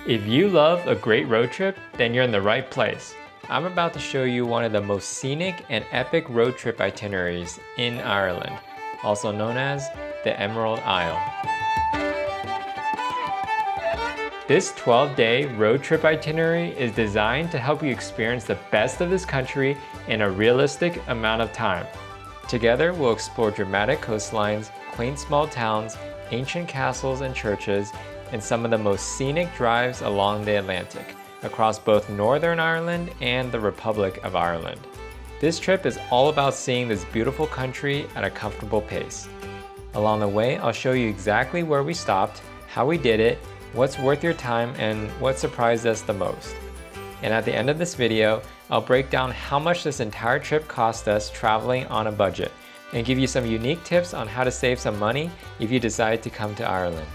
If you love a great road trip, then you're in the right place. I'm about to show you one of the most scenic and epic road trip itineraries in Ireland, also known as the Emerald Isle. This 12-day road trip itinerary is designed to help you experience the best of this country in a realistic amount of time. Together, we'll explore dramatic coastlines, quaint small towns, ancient castles and churches, and some of the most scenic drives along the Atlantic, across both Northern Ireland and the Republic of Ireland. This trip is all about seeing this beautiful country at a comfortable pace. Along the way, I'll show you exactly where we stopped, how we did it, what's worth your time, and what surprised us the most. And at the end of this video, I'll break down how much this entire trip cost us traveling on a budget, and give you some unique tips on how to save some money if you decide to come to Ireland.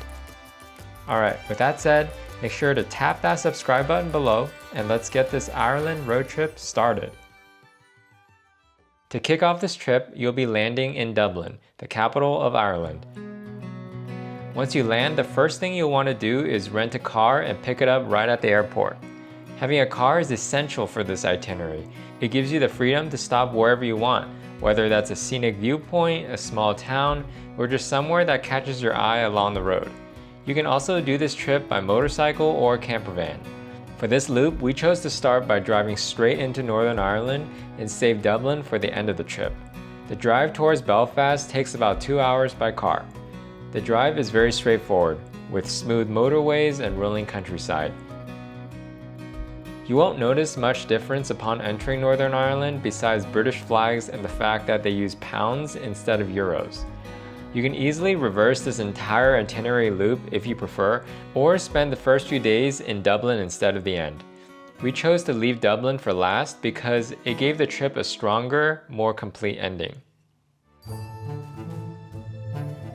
Alright, with that said, make sure to tap that subscribe button below, and let's get this Ireland road trip started. To kick off this trip, you'll be landing in Dublin, the capital of Ireland. Once you land, the first thing you'll want to do is rent a car and pick it up right at the airport. Having a car is essential for this itinerary. It gives you the freedom to stop wherever you want, whether that's a scenic viewpoint, a small town, or just somewhere that catches your eye along the road. You can also do this trip by motorcycle or camper van. For this loop, we chose to start by driving straight into Northern Ireland and save Dublin for the end of the trip. The drive towards Belfast takes about 2 hours by car. The drive is very straightforward, with smooth motorways and rolling countryside. You won't notice much difference upon entering Northern Ireland besides British flags and the fact that they use pounds instead of euros. You can easily reverse this entire itinerary loop if you prefer, or spend the first few days in Dublin instead of the end. We chose to leave Dublin for last because it gave the trip a stronger, more complete ending.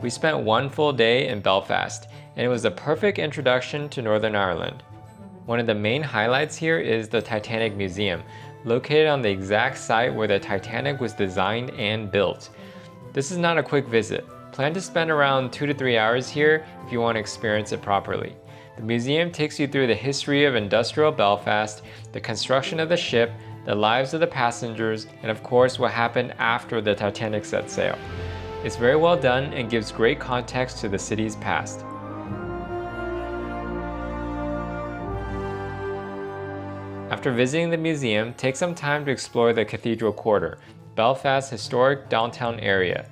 We spent one full day in Belfast, and it was a perfect introduction to Northern Ireland. One of the main highlights here is the Titanic Museum, located on the exact site where the Titanic was designed and built. This is not a quick visit. Plan to spend around 2 to 3 hours here if you want to experience it properly. The museum takes you through the history of industrial Belfast, the construction of the ship, the lives of the passengers, and of course what happened after the Titanic set sail. It's very well done and gives great context to the city's past. After visiting the museum, take some time to explore the Cathedral Quarter, Belfast's historic downtown area.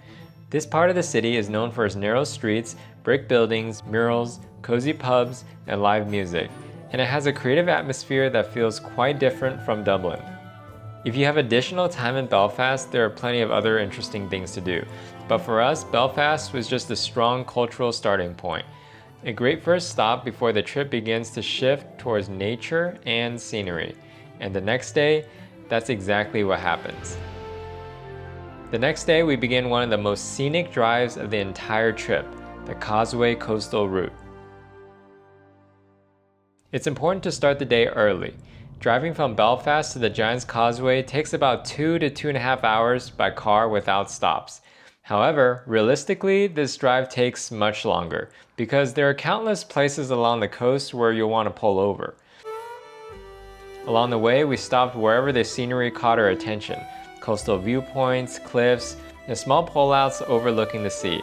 This part of the city is known for its narrow streets, brick buildings, murals, cozy pubs, and live music, and it has a creative atmosphere that feels quite different from Dublin. If you have additional time in Belfast, there are plenty of other interesting things to do, but for us, Belfast was just a strong cultural starting point. A great first stop before the trip begins to shift towards nature and scenery, and the next day, that's exactly what happens. The next day, we begin one of the most scenic drives of the entire trip, the Causeway Coastal Route. It's important to start the day early. Driving from Belfast to the Giant's Causeway takes about 2 to 2.5 hours by car without stops. However, realistically, this drive takes much longer because there are countless places along the coast where you'll want to pull over. Along the way, we stopped wherever the scenery caught our attention. Coastal viewpoints, cliffs, and small pullouts overlooking the sea.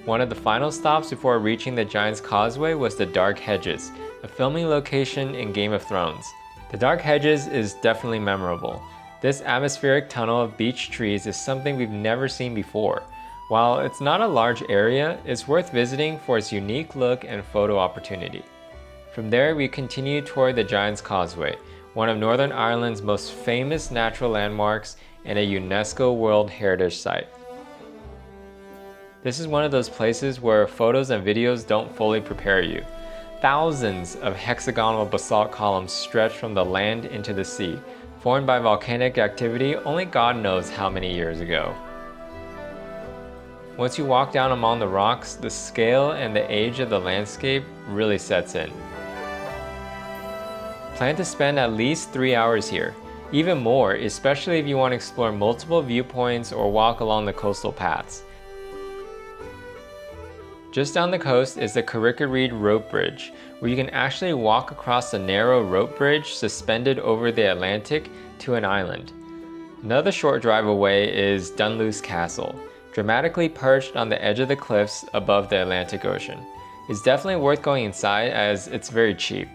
One of the final stops before reaching the Giant's Causeway was the Dark Hedges, a filming location in Game of Thrones. The Dark Hedges is definitely memorable. This atmospheric tunnel of beech trees is something we've never seen before. While it's not a large area, it's worth visiting for its unique look and photo opportunity. From there, we continue toward the Giant's Causeway, one of Northern Ireland's most famous natural landmarks and a UNESCO World Heritage Site. This is one of those places where photos and videos don't fully prepare you. Thousands of hexagonal basalt columns stretch from the land into the sea, formed by volcanic activity only God knows how many years ago. Once you walk down among the rocks, the scale and the age of the landscape really sets in. Plan to spend at least 3 hours here, even more, especially if you want to explore multiple viewpoints or walk along the coastal paths. Just down the coast is the Itinerary rope bridge, where you can actually walk across the narrow rope bridge suspended over the Atlantic to an island. Another short drive away is Dunluce Castle, dramatically perched on the edge of the cliffs above the Atlantic Ocean. It's definitely worth going inside as it's very cheap.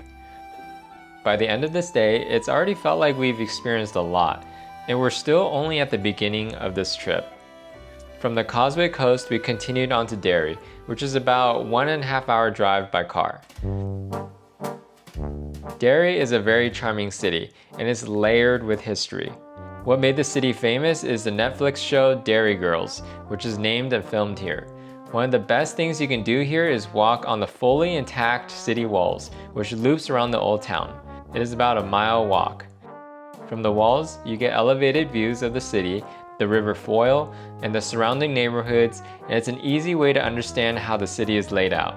By the end of this day, it's already felt like we've experienced a lot, and we're still only at the beginning of this trip. From the Causeway Coast, we continued on to Derry, which is about 1.5 hour drive by car. Derry is a very charming city, and is layered with history. What made the city famous is the Netflix show Derry Girls, which is named and filmed here. One of the best things you can do here is walk on the fully intact city walls, which loops around the old town. It is about a mile walk. From the walls, you get elevated views of the city, the River Foyle, and the surrounding neighborhoods, and it's an easy way to understand how the city is laid out.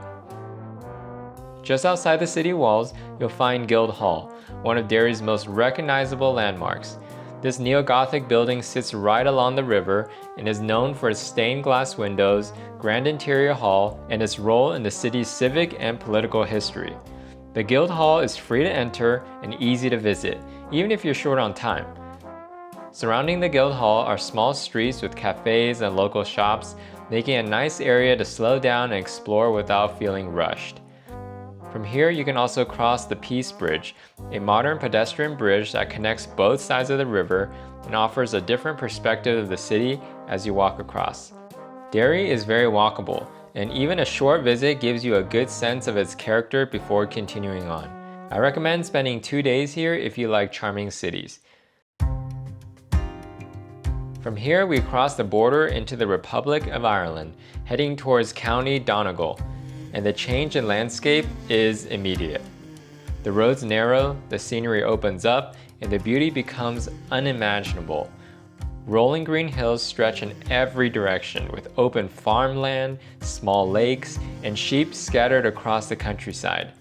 Just outside the city walls, you'll find Guildhall, one of Derry's most recognizable landmarks. This neo-Gothic building sits right along the river and is known for its stained glass windows, grand interior hall, and its role in the city's civic and political history. The Guildhall is free to enter and easy to visit, even if you're short on time. Surrounding the Guildhall are small streets with cafes and local shops, making a nice area to slow down and explore without feeling rushed. From here, you can also cross the Peace Bridge, a modern pedestrian bridge that connects both sides of the river and offers a different perspective of the city as you walk across. Derry is very walkable, and even a short visit gives you a good sense of its character before continuing on. I recommend spending 2 days here if you like charming cities. From here, we cross the border into the Republic of Ireland, heading towards County Donegal, and the change in landscape is immediate. The roads narrow, the scenery opens up, and the beauty becomes unimaginable. Rolling green hills stretch in every direction with open farmland, small lakes, and sheep scattered across the countryside.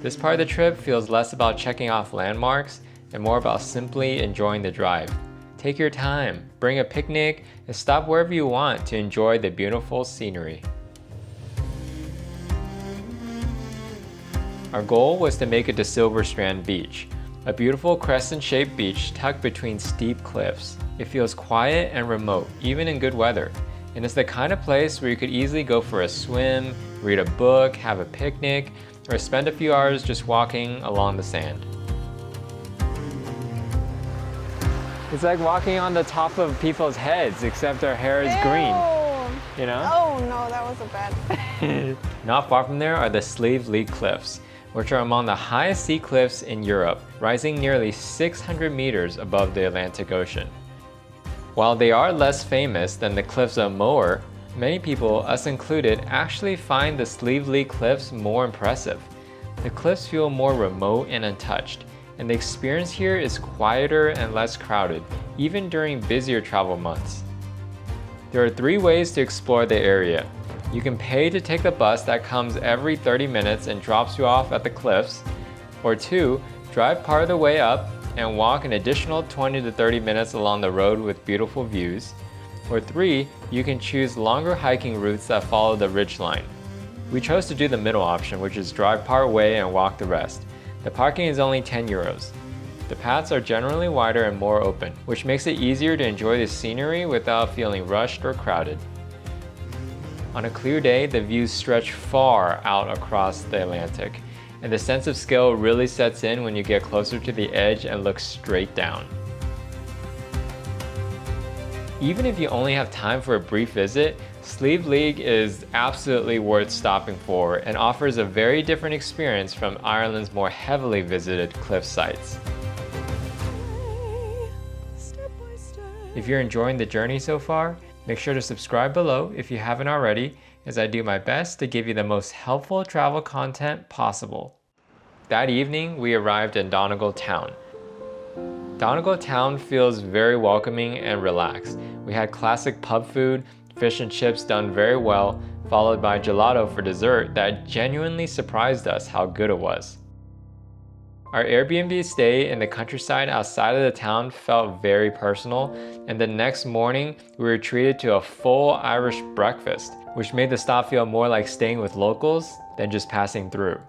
This part of the trip feels less about checking off landmarks and more about simply enjoying the drive. Take your time, bring a picnic, and stop wherever you want to enjoy the beautiful scenery. Our goal was to make it to Silver Strand Beach, a beautiful crescent-shaped beach tucked between steep cliffs. It feels quiet and remote, even in good weather, and it's the kind of place where you could easily go for a swim, read a book, have a picnic, or spend a few hours just walking along the sand. It's like walking on the top of people's heads, except our hair is green. You know? Oh no, that was a bad. Not far from there are the Slieve League Cliffs, which are among the highest sea cliffs in Europe, rising nearly 600 meters above the Atlantic Ocean. While they are less famous than the cliffs of Moher, many people, us included, actually find the Slieve League Cliffs more impressive. The cliffs feel more remote and untouched, and the experience here is quieter and less crowded, even during busier travel months. There are 3 ways to explore the area. You can pay to take the bus that comes every 30 minutes and drops you off at the cliffs, or 2, drive part of the way up and walk an additional 20 to 30 minutes along the road with beautiful views, or 3, you can choose longer hiking routes that follow the ridgeline. We chose to do the middle option, which is drive part way and walk the rest. The parking is only €10. The paths are generally wider and more open, which makes it easier to enjoy the scenery without feeling rushed or crowded. On a clear day, the views stretch far out across the Atlantic, and the sense of scale really sets in when you get closer to the edge and look straight down. Even if you only have time for a brief visit, Slieve League is absolutely worth stopping for and offers a very different experience from Ireland's more heavily visited cliff sites. If you're enjoying the journey so far, make sure to subscribe below if you haven't already, as I do my best to give you the most helpful travel content possible. That evening, we arrived in Donegal town. Donegal town feels very welcoming and relaxed. We had classic pub food, fish and chips done very well, followed by gelato for dessert that genuinely surprised us how good it was. Our Airbnb stay in the countryside outside of the town felt very personal, and the next morning we were treated to a full Irish breakfast. which made the stop feel more like staying with locals than just passing through.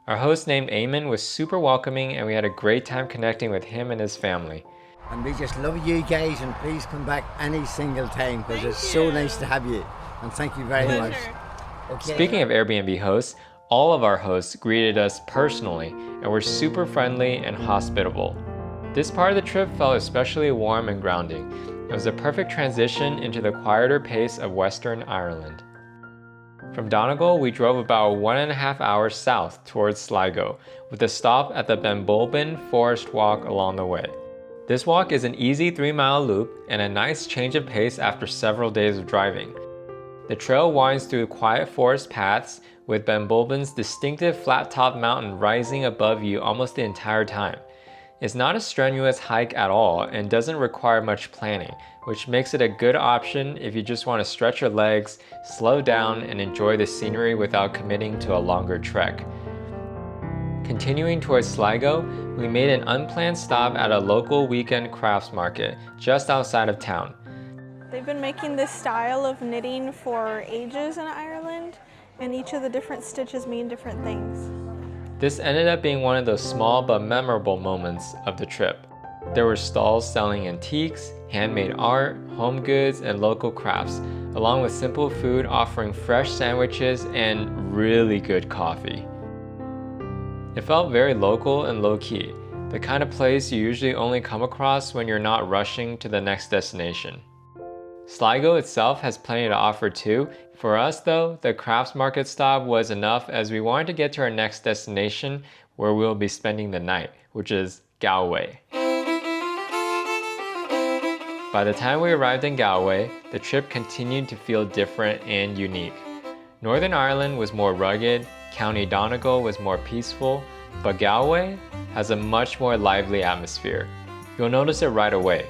Our host named Eamon was super welcoming and we had a great time connecting with him and his family. And we just love you guys, and please come back any single time because it's so nice to have you. And thank you very much. Okay. Speaking of Airbnb hosts, all of our hosts greeted us personally and were super friendly and hospitable. This part of the trip felt especially warm and grounding. It was a perfect transition into the quieter pace of Western Ireland. From Donegal, we drove about 1.5 hours south towards Sligo, with a stop at the Benbulben Forest Walk along the way. This walk is an easy 3-mile loop and a nice change of pace after several days of driving. The trail winds through quiet forest paths, with Benbulben's distinctive flat-topped mountain rising above you almost the entire time. It's not a strenuous hike at all and doesn't require much planning, which makes it a good option if you just want to stretch your legs, slow down, and enjoy the scenery without committing to a longer trek. Continuing towards Sligo, we made an unplanned stop at a local weekend crafts market just outside of town. They've been making this style of knitting for ages in Ireland, and each of the different stitches mean different things. This ended up being one of those small but memorable moments of the trip. There were stalls selling antiques, handmade art, home goods, and local crafts, along with simple food offering fresh sandwiches and really good coffee. It felt very local and low-key, the kind of place you usually only come across when you're not rushing to the next destination. Sligo itself has plenty to offer too. For us though, the crafts market stop was enough as we wanted to get to our next destination where we'll be spending the night, which is Galway. By the time we arrived in Galway, the trip continued to feel different and unique. Northern Ireland was more rugged, County Donegal was more peaceful, but Galway has a much more lively atmosphere. You'll notice it right away.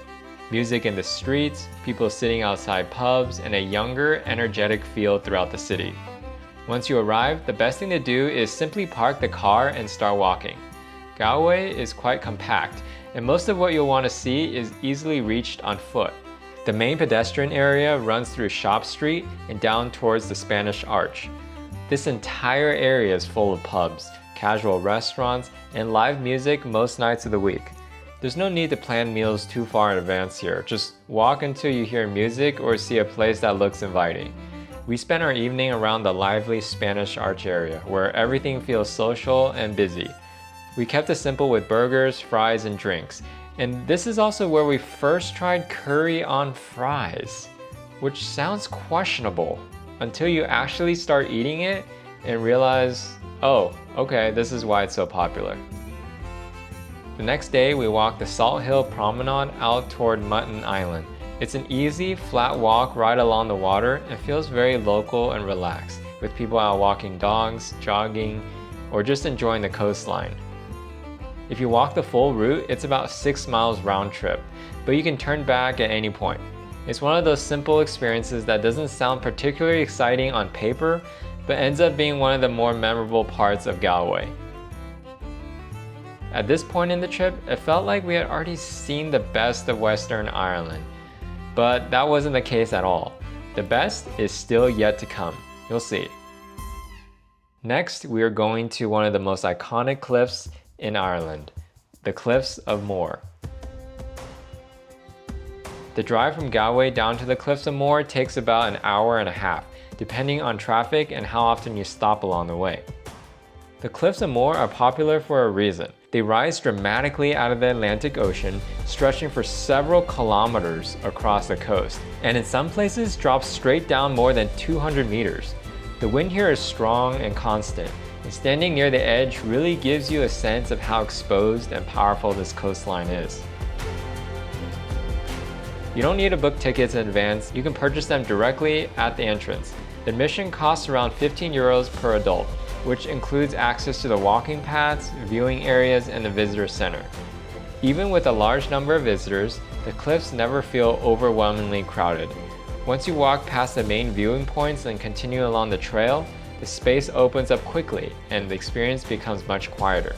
Music in the streets, people sitting outside pubs, and a younger, energetic feel throughout the city. Once you arrive, the best thing to do is simply park the car and start walking. Galway is quite compact, and most of what you'll want to see is easily reached on foot. The main pedestrian area runs through Shop Street and down towards the Spanish Arch. This entire area is full of pubs, casual restaurants, and live music most nights of the week. There's no need to plan meals too far in advance here. Just walk until you hear music or see a place that looks inviting. We spent our evening around the lively Spanish Arch area, where everything feels social and busy. We kept it simple with burgers, fries, and drinks. And this is also where we first tried curry on fries, which sounds questionable until you actually start eating it and realize, oh, okay, this is why it's so popular. The next day, we walked the Salt Hill Promenade out toward Mutton Island. It's an easy, flat walk right along the water and feels very local and relaxed, with people out walking dogs, jogging, or just enjoying the coastline. If you walk the full route, it's about 6 miles round trip, but you can turn back at any point. It's one of those simple experiences that doesn't sound particularly exciting on paper, but ends up being one of the more memorable parts of Galway. At this point in the trip, it felt like we had already seen the best of Western Ireland, but that wasn't the case at all. The best is still yet to come. You'll see. Next, we are going to one of the most iconic cliffs in Ireland, the Cliffs of Moher. The drive from Galway down to the Cliffs of Moher takes about an hour and a half, depending on traffic and how often you stop along the way. The Cliffs of Moher are popular for a reason. They rise dramatically out of the Atlantic Ocean, stretching for several kilometers across the coast, and in some places drop straight down more than 200 meters. The wind here is strong and constant, and standing near the edge really gives you a sense of how exposed and powerful this coastline is. You don't need to book tickets in advance, you can purchase them directly at the entrance. The admission costs around 15 euros per adult, which includes access to the walking paths, viewing areas, and the visitor center. Even with a large number of visitors, the cliffs never feel overwhelmingly crowded. Once you walk past the main viewing points and continue along the trail, the space opens up quickly and the experience becomes much quieter.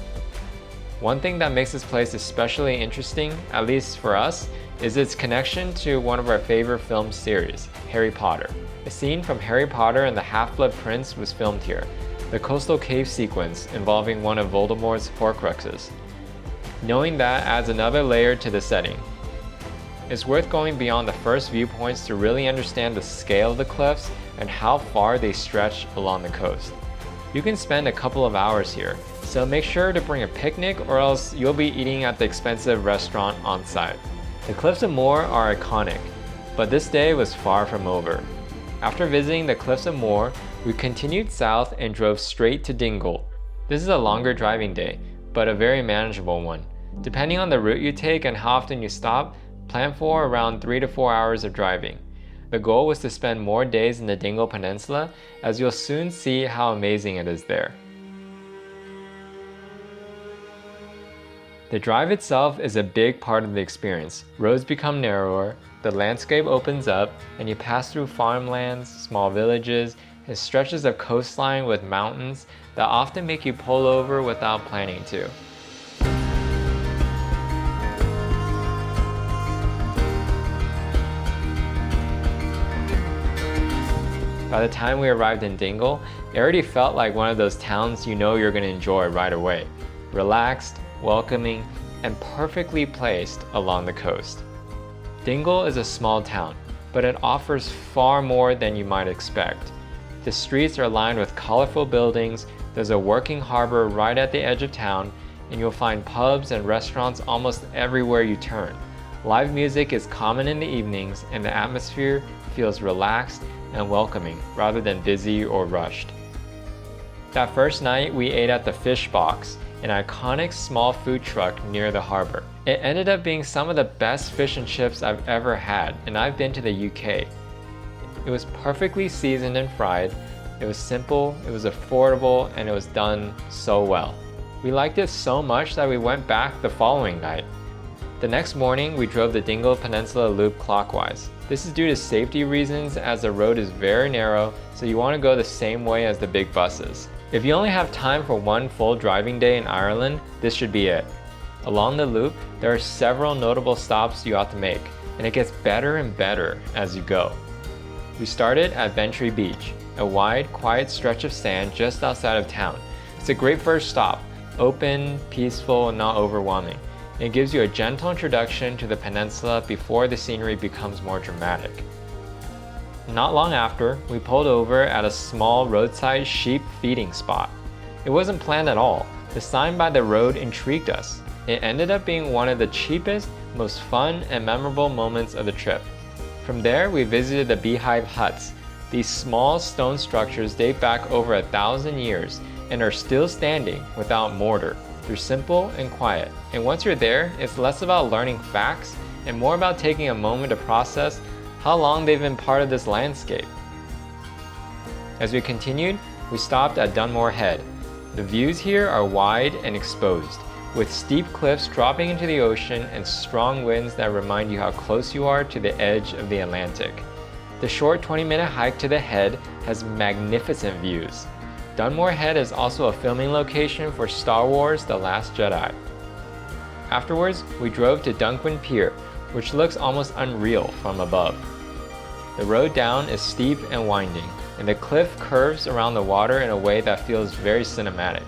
One thing that makes this place especially interesting, at least for us, is its connection to one of our favorite film series, Harry Potter. A scene from Harry Potter and the Half-Blood Prince was filmed here, the coastal cave sequence involving one of Voldemort's Horcruxes. Knowing that adds another layer to the setting. It's worth going beyond the first viewpoints to really understand the scale of the cliffs and how far they stretch along the coast. You can spend a couple of hours here, so make sure to bring a picnic or else you'll be eating at the expensive restaurant on site. The Cliffs of Moher are iconic, but this day was far from over. After visiting the Cliffs of Moher, we continued south and drove straight to Dingle. This is a longer driving day, but a very manageable one. Depending on the route you take and how often you stop, plan for around 3 to 4 hours of driving. The goal was to spend more days in the Dingle Peninsula, as you'll soon see how amazing it is there. The drive itself is a big part of the experience. Roads become narrower, the landscape opens up, and you pass through farmlands, small villages, and stretches of coastline with mountains that often make you pull over without planning to. By the time we arrived in Dingle, it already felt like one of those towns you know you're going to enjoy right away. Relaxed, welcoming, and perfectly placed along the coast. Dingle is a small town, but it offers far more than you might expect. The streets are lined with colorful buildings, there's a working harbor right at the edge of town, and you'll find pubs and restaurants almost everywhere you turn. Live music is common in the evenings, and the atmosphere feels relaxed and welcoming rather than busy or rushed. That first night, we ate at the Fish Box, an iconic small food truck near the harbor. It ended up being some of the best fish and chips I've ever had, and I've been to the UK. It was perfectly seasoned and fried, it was simple, it was affordable, and it was done so well. We liked it so much that we went back the following night. The next morning, we drove the Dingle Peninsula Loop clockwise. This is due to safety reasons as the road is very narrow, so you want to go the same way as the big buses. If you only have time for one full driving day in Ireland, this should be it. Along the loop, there are several notable stops you have to make, and it gets better and better as you go. We started at Bentry Beach, a wide, quiet stretch of sand just outside of town. It's a great first stop, open, peaceful, and not overwhelming. It gives you a gentle introduction to the peninsula before the scenery becomes more dramatic. Not long after, we pulled over at a small roadside sheep feeding spot. It wasn't planned at all. The sign by the road intrigued us. It ended up being one of the cheapest, most fun, and memorable moments of the trip. From there, we visited the beehive huts. These small stone structures date back over 1,000 years and are still standing without mortar. They're simple and quiet, and once you're there, it's less about learning facts and more about taking a moment to process how long they've been part of this landscape. As we continued, we stopped at Dunmore Head. The views here are wide and exposed, with steep cliffs dropping into the ocean and strong winds that remind you how close you are to the edge of the Atlantic. The short 20-minute hike to the head has magnificent views. Dunmore Head is also a filming location for Star Wars: The Last Jedi. Afterwards, we drove to Dunquin Pier, which looks almost unreal from above. The road down is steep and winding, and the cliff curves around the water in a way that feels very cinematic.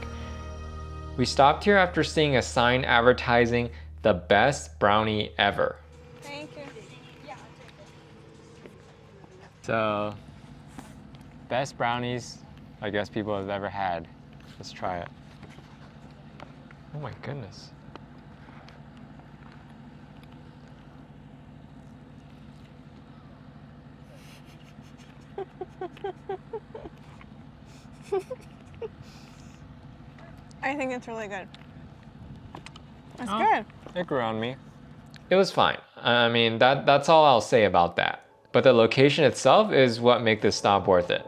We stopped here after seeing a sign advertising the best brownie ever. Thank you. So, best brownies I guess people have ever had. Let's try it. Oh my goodness. I think it's really good. It's good. It grew on me. It was fine. I mean, that's all I'll say about that. But the location itself is what makes this stop worth it.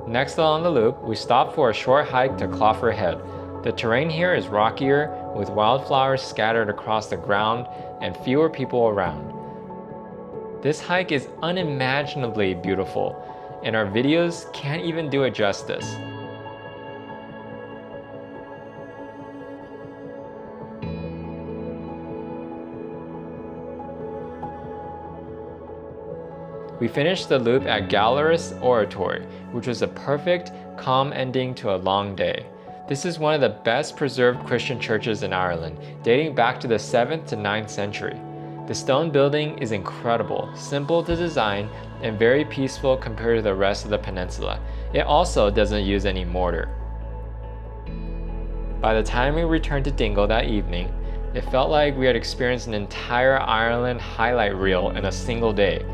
Next along the loop, we stopped for a short hike to Cloffer Head. The terrain here is rockier, with wildflowers scattered across the ground and fewer people around. This hike is unimaginably beautiful, and our videos can't even do it justice. We finished the loop at Gallerist Oratory, which was a perfect, calm ending to a long day. This is one of the best preserved Christian churches in Ireland, dating back to the 7th to 9th century. The stone building is incredible, simple to design, and very peaceful compared to the rest of the peninsula. It also doesn't use any mortar. By the time we returned to Dingle that evening, it felt like we had experienced an entire Ireland highlight reel in a single day.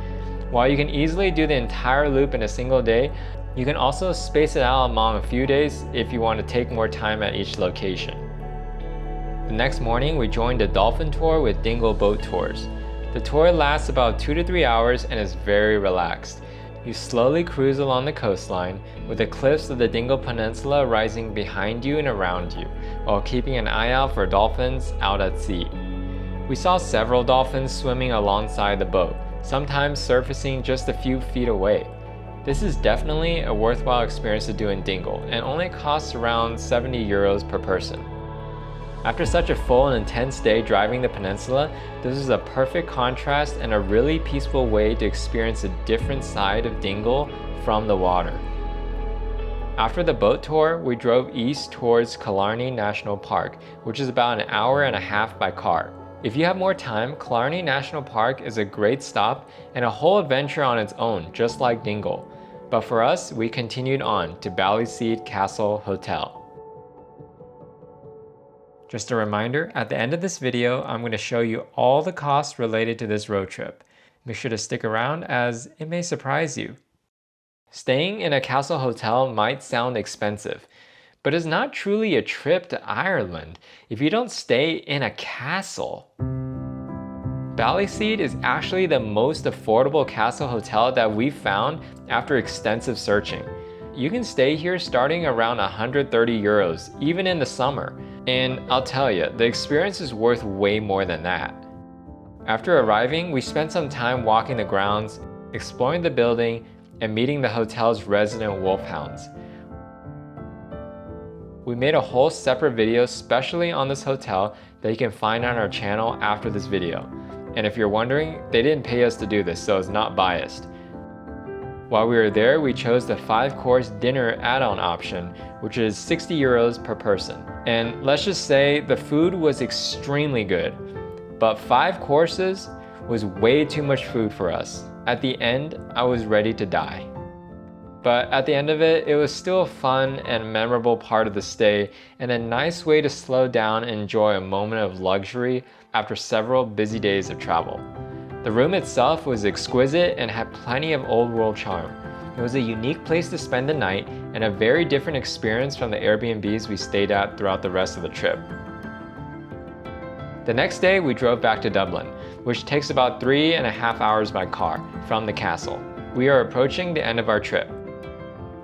While you can easily do the entire loop in a single day, you can also space it out among a few days if you want to take more time at each location. The next morning, we joined a dolphin tour with Dingle Boat Tours. The tour lasts about 2 to 3 hours and is very relaxed. You slowly cruise along the coastline with the cliffs of the Dingle Peninsula rising behind you and around you, while keeping an eye out for dolphins out at sea. We saw several dolphins swimming alongside the boat, sometimes surfacing just a few feet away. This is definitely a worthwhile experience to do in Dingle and only costs around 70 euros per person. After such a full and intense day driving the peninsula, this is a perfect contrast and a really peaceful way to experience a different side of Dingle from the water. After the boat tour, we drove east towards Killarney National Park, which is about an hour and a half by car. If you have more time, Killarney National Park is a great stop and a whole adventure on its own, just like Dingle. But for us, we continued on to Ballyseed Castle Hotel. Just a reminder, at the end of this video, I'm going to show you all the costs related to this road trip. Make sure to stick around as it may surprise you. Staying in a castle hotel might sound expensive, but it's not truly a trip to Ireland if you don't stay in a castle. Ballyseed is actually the most affordable castle hotel that we've found after extensive searching. You can stay here starting around 130 euros, even in the summer. And I'll tell you, the experience is worth way more than that. After arriving, we spent some time walking the grounds, exploring the building, and meeting the hotel's resident wolfhounds. We made a whole separate video specially on this hotel that you can find on our channel after this video. And if you're wondering, they didn't pay us to do this, so it's not biased. While we were there, we chose the 5-course dinner add-on option, which is 60 euros per person. And let's just say the food was extremely good, but 5 courses was way too much food for us. At the end, I was ready to die. But at the end of it, it was still a fun and memorable part of the stay and a nice way to slow down and enjoy a moment of luxury after several busy days of travel. The room itself was exquisite and had plenty of old world charm. It was a unique place to spend the night and a very different experience from the Airbnbs we stayed at throughout the rest of the trip. The next day, we drove back to Dublin, which takes about 3.5 hours by car from the castle. We are approaching the end of our trip.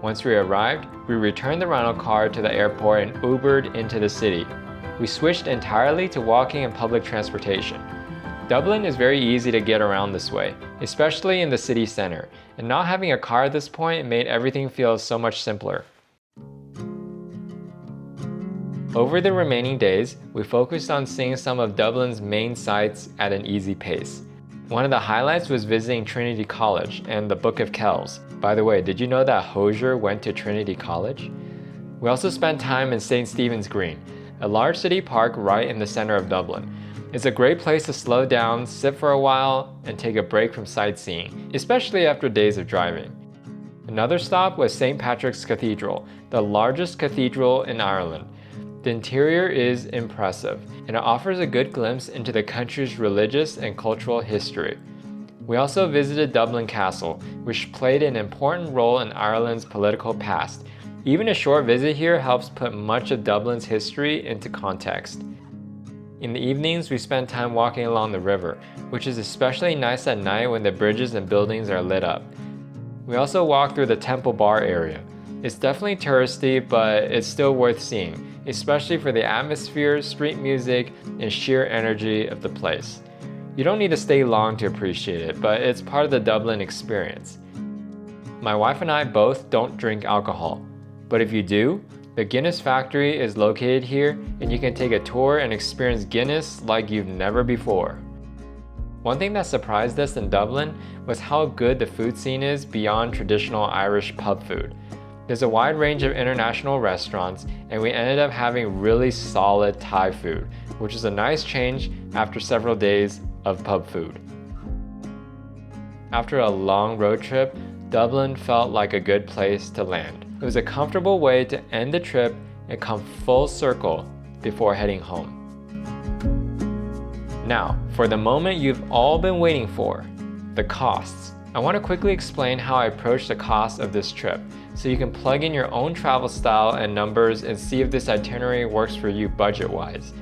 Once we arrived, we returned the rental car to the airport and Ubered into the city. We switched entirely to walking and public transportation. Dublin is very easy to get around this way, especially in the city center, and not having a car at this point made everything feel so much simpler. Over the remaining days, we focused on seeing some of Dublin's main sites at an easy pace. One of the highlights was visiting Trinity College and the Book of Kells. By the way, did you know that Hosier went to Trinity College? We also spent time in St. Stephen's Green, a large city park right in the center of Dublin. It's a great place to slow down, sit for a while, and take a break from sightseeing, especially after days of driving. Another stop was St. Patrick's Cathedral, the largest cathedral in Ireland. The interior is impressive, and it offers a good glimpse into the country's religious and cultural history. We also visited Dublin Castle, which played an important role in Ireland's political past. Even a short visit here helps put much of Dublin's history into context. In the evenings, we spent time walking along the river, which is especially nice at night when the bridges and buildings are lit up. We also walked through the Temple Bar area. It's definitely touristy, but it's still worth seeing, especially for the atmosphere, street music, and sheer energy of the place. You don't need to stay long to appreciate it, but it's part of the Dublin experience. My wife and I both don't drink alcohol, but if you do, the Guinness factory is located here and you can take a tour and experience Guinness like you've never before. One thing that surprised us in Dublin was how good the food scene is beyond traditional Irish pub food. There's a wide range of international restaurants, and we ended up having really solid Thai food, which is a nice change after several days of pub food. After a long road trip, Dublin felt like a good place to land. It was a comfortable way to end the trip and come full circle before heading home. Now, for the moment you've all been waiting for, the costs. I want to quickly explain how I approached the cost of this trip, so you can plug in your own travel style and numbers and see if this itinerary works for you budget-wise.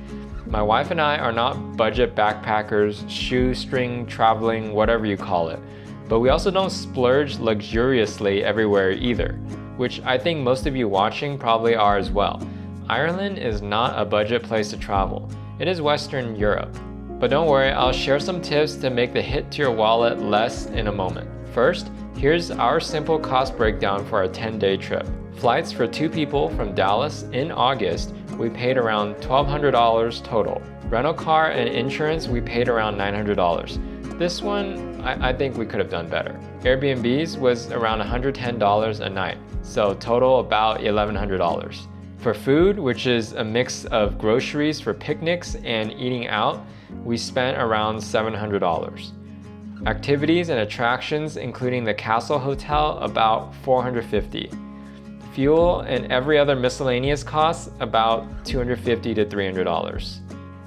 My wife and I are not budget backpackers, shoestring traveling, whatever you call it, but we also don't splurge luxuriously everywhere either, which I think most of you watching probably are as well. Ireland is not a budget place to travel. It is Western Europe. But don't worry, I'll share some tips to make the hit to your wallet less in a moment. First, here's our simple cost breakdown for a 10-day trip. Flights for 2 people from Dallas in August, we paid around $1,200 total. Rental car and insurance, we paid around $900. This one, I think we could have done better. Airbnbs was around $110 a night, so total about $1,100. For food, which is a mix of groceries for picnics and eating out, we spent around $700. Activities and attractions, including the Castle Hotel, about $450. Fuel and every other miscellaneous costs, about $250 to $300.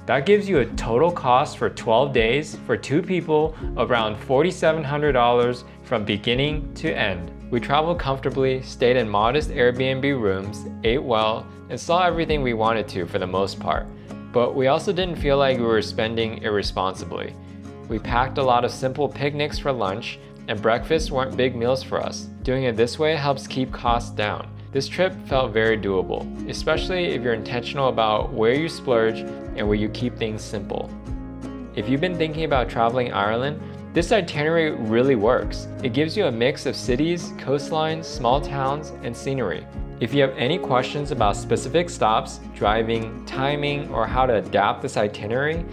That gives you a total cost for 12 days for 2 people around $4,700 from beginning to end. We traveled comfortably, stayed in modest Airbnb rooms, ate well, and saw everything we wanted to for the most part. But we also didn't feel like we were spending irresponsibly. We packed a lot of simple picnics for lunch, and breakfasts weren't big meals for us. Doing it this way helps keep costs down. This trip felt very doable, especially if you're intentional about where you splurge and where you keep things simple. If you've been thinking about traveling Ireland, this itinerary really works. It gives you a mix of cities, coastlines, small towns, and scenery. If you have any questions about specific stops, driving, timing, or how to adapt this itinerary,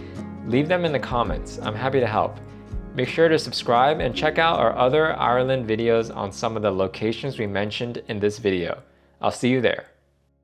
leave them in the comments. I'm happy to help. Make sure to subscribe and check out our other Ireland videos on some of the locations we mentioned in this video. I'll see you there.